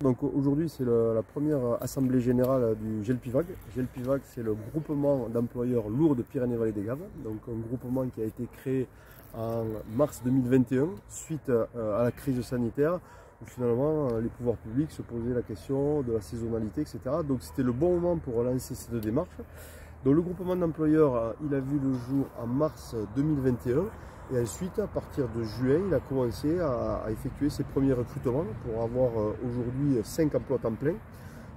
Donc aujourd'hui c'est la première assemblée générale du GELPIVAG. GELPIVAG c'est le groupement d'employeurs lourds de Pyrénées-Vallée des Gaves. Donc un groupement qui a été créé en mars 2021 suite à la crise sanitaire où finalement les pouvoirs publics se posaient la question de la saisonnalité, etc. Donc c'était le bon moment pour lancer cette démarche. Donc le groupement d'employeurs il a vu le jour en mars 2021. Et ensuite, à partir de juin, il a commencé à effectuer ses premiers recrutements pour avoir aujourd'hui 5 emplois temps plein.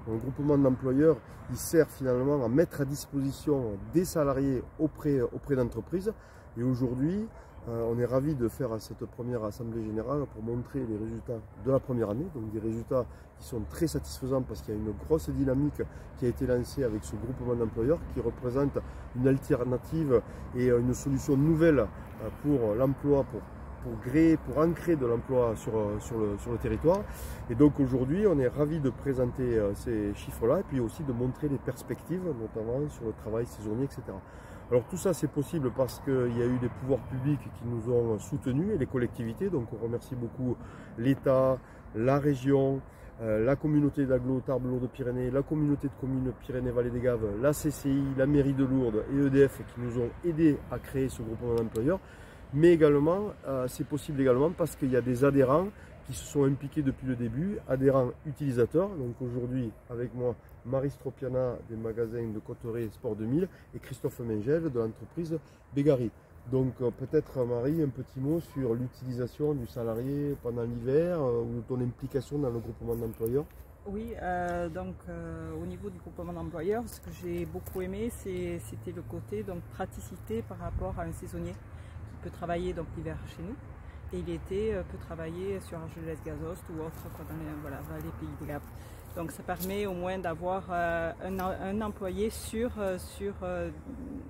Le groupement d'employeurs, il sert finalement à mettre à disposition des salariés auprès d'entreprises. Et aujourd'hui, on est ravis de faire cette première assemblée générale pour montrer les résultats de la première année. Donc des résultats qui sont très satisfaisants parce qu'il y a une grosse dynamique qui a été lancée avec ce groupement d'employeurs qui représente une alternative et une solution nouvelle pour l'emploi, pour ancrer de l'emploi sur le territoire. Et donc aujourd'hui, on est ravis de présenter ces chiffres-là et puis aussi de montrer les perspectives, notamment sur le travail saisonnier, etc. Alors tout ça c'est possible parce qu'il y a eu des pouvoirs publics qui nous ont soutenus et les collectivités, donc on remercie beaucoup l'État, la région, la communauté d'agglo Tarbes Lourdes Pyrénées, la communauté de communes Pyrénées-Vallée des Gaves, la CCI, la mairie de Lourdes et EDF qui nous ont aidés à créer ce groupement d'employeurs. Mais également, c'est possible également parce qu'il y a des adhérents qui se sont impliqués depuis le début, adhérents utilisateurs. Donc aujourd'hui, avec moi, Marie Stropiana des magasins de Cotteret Sport 2000 et Christophe Mengel de l'entreprise Bégari. Donc peut-être Marie, un petit mot sur l'utilisation du salarié pendant l'hiver ou ton implication dans le groupement d'employeurs. Oui, au niveau du groupement d'employeurs, ce que j'ai beaucoup aimé, c'était le côté praticité par rapport à un saisonnier qui peut travailler l'hiver chez nous et l'été peut travailler sur Argelès-Gazost ou autre dans les pays des Gaves. Donc ça permet au moins d'avoir un employé sûr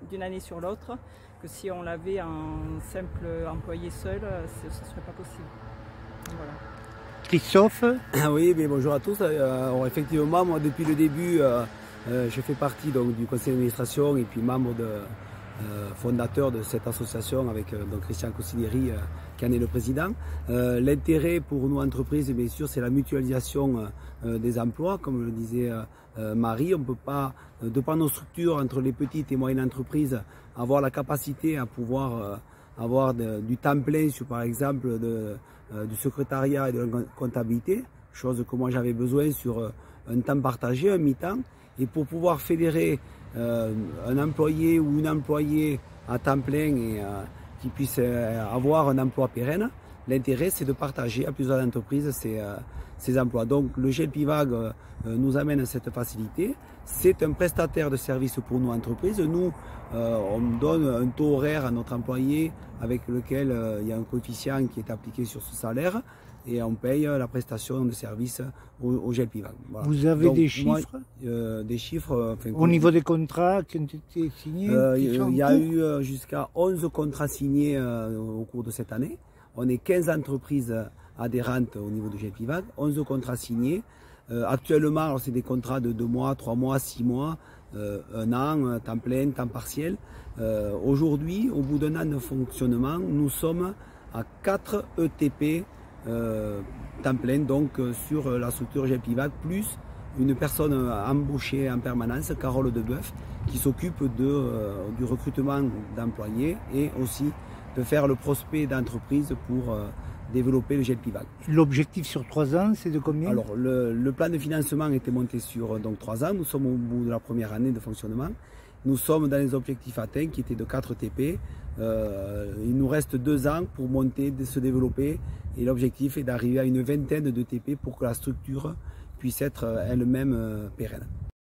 d'une année sur l'autre, que si on l'avait un simple employé seul, ce ne serait pas possible. Voilà. Christophe? Oui, mais bonjour à tous. Effectivement, moi depuis le début, je fais partie du conseil d'administration et puis membre fondateur de cette association avec Christian Cossideri qui en est le président. L'intérêt pour nous entreprises, bien sûr, c'est la mutualisation des emplois, comme le disait Marie. On ne peut pas, de par nos structures entre les petites et moyennes entreprises, avoir la capacité à pouvoir avoir du temps plein sur, par exemple, du secrétariat et de la comptabilité, chose que moi j'avais besoin sur un temps partagé, un mi-temps. Et pour pouvoir fédérer un employé ou une employée à temps plein et qui puisse avoir un emploi pérenne, l'intérêt c'est de partager à plusieurs entreprises ces emplois. Donc le GELPIVAG nous amène à cette facilité. C'est un prestataire de services pour nos entreprises. Nous, on donne un taux horaire à notre employé avec lequel il y a un coefficient qui est appliqué sur ce salaire et on paye la prestation de service au GELPIVAG. Voilà. Vous avez des chiffres? Des chiffres. Au niveau des contrats qui ont été signés? Il y a eu jusqu'à 11 contrats signés au cours de cette année. On est 15 entreprises adhérentes au niveau du GELPIVAG, 11 contrats signés. Actuellement, c'est des contrats de 2 mois, 3 mois, 6 mois, 1 an, temps plein, temps partiel. Aujourd'hui, au bout d'1 an de fonctionnement, nous sommes à 4 ETP temps plein, donc sur la structure GELPIVAG, plus une personne embauchée en permanence, Carole Deboeuf, qui s'occupe du recrutement d'employés et aussi de faire le prospect d'entreprise pour développer le GELPIVAG. L'objectif sur 3 ans, c'est de combien? Alors, le plan de financement était monté sur 3 ans. Nous sommes au bout de la première année de fonctionnement. Nous sommes dans les objectifs atteints qui étaient de 4 TP. Il nous reste 2 ans pour monter, se développer. Et l'objectif est d'arriver à une vingtaine de TP pour que la structure puisse être elle-même pérenne.